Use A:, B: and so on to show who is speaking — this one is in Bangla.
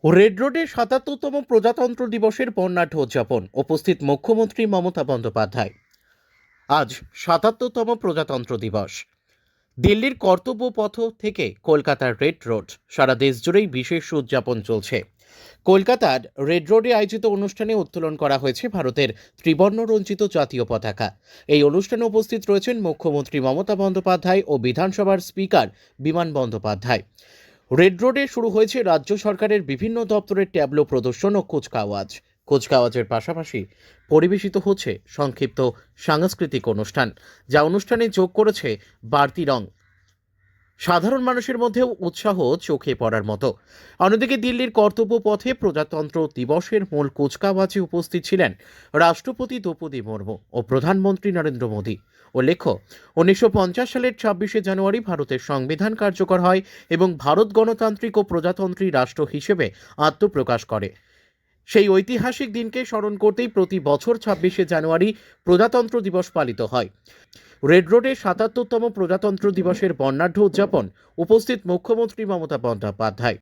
A: রেড রোডে ৭৭তম প্রজাতন্ত্র দিবসের বর্ণাঢ্য উদযাপন, উপস্থিত মুখ্যমন্ত্রী মমতা বন্দ্যোপাধ্যায়। আজ ৭৭তম প্রজাতন্ত্র দিবস। দিল্লির কর্তব্য পথ থেকে কলকাতার রেড রোড, সারা দেশ জুড়েই বিশেষ উদযাপন চলছে। কলকাতার রেড রোডে আয়োজিত অনুষ্ঠানে উত্তোলন করা হয়েছে ভারতের ত্রিবর্ণ রঞ্জিত জাতীয় পতাকা। এই অনুষ্ঠানে উপস্থিত রয়েছেন মুখ্যমন্ত্রী মমতা বন্দ্যোপাধ্যায় ও বিধানসভার স্পিকার বিমান বন্দ্যোপাধ্যায়। রেড রোডে শুরু হয়েছে রাজ্য সরকারের বিভিন্ন দপ্তরের ট্যাবলো প্রদর্শন ও কুচকাওয়াজের পাশাপাশি পরিবেশিত হচ্ছে সংক্ষিপ্ত সাংস্কৃতিক অনুষ্ঠান, যা অনুষ্ঠানে যোগ করেছে বাড়তি রং। সাধারণ মানুষের মধ্যেও উৎসাহ চোখে পড়ার মতো। অন্যদিকে দিল্লির কর্তব্য পথে প্রজাতন্ত্র দিবসের মূল কুচকাওয়াজে উপস্থিত ছিলেন রাষ্ট্রপতি দ্রৌপদী মুর্মু ও প্রধানমন্ত্রী নরেন্দ্র মোদী। উল্লেখ্য, ১৯৫০ সালের ২৬শে জানুয়ারি ভারতের সংবিধান কার্যকর হয় এবং ভারত গণতান্ত্রিক ও প্রজাতন্ত্রী রাষ্ট্র হিসেবে আত্মপ্রকাশ করে। সেই ঐতিহাসিক দিনকে স্মরণ করতেই প্রতি বছর ২৬শে জানুয়ারি প্রজাতন্ত্র দিবস পালিত হয়। রেড রোডে ৭৭তম প্রজাতন্ত্র দিবসের বর্ণাঢ্য উদযাপন, উপস্থিত মুখ্যমন্ত্রী মমতা বন্দ্যোপাধ্যায়।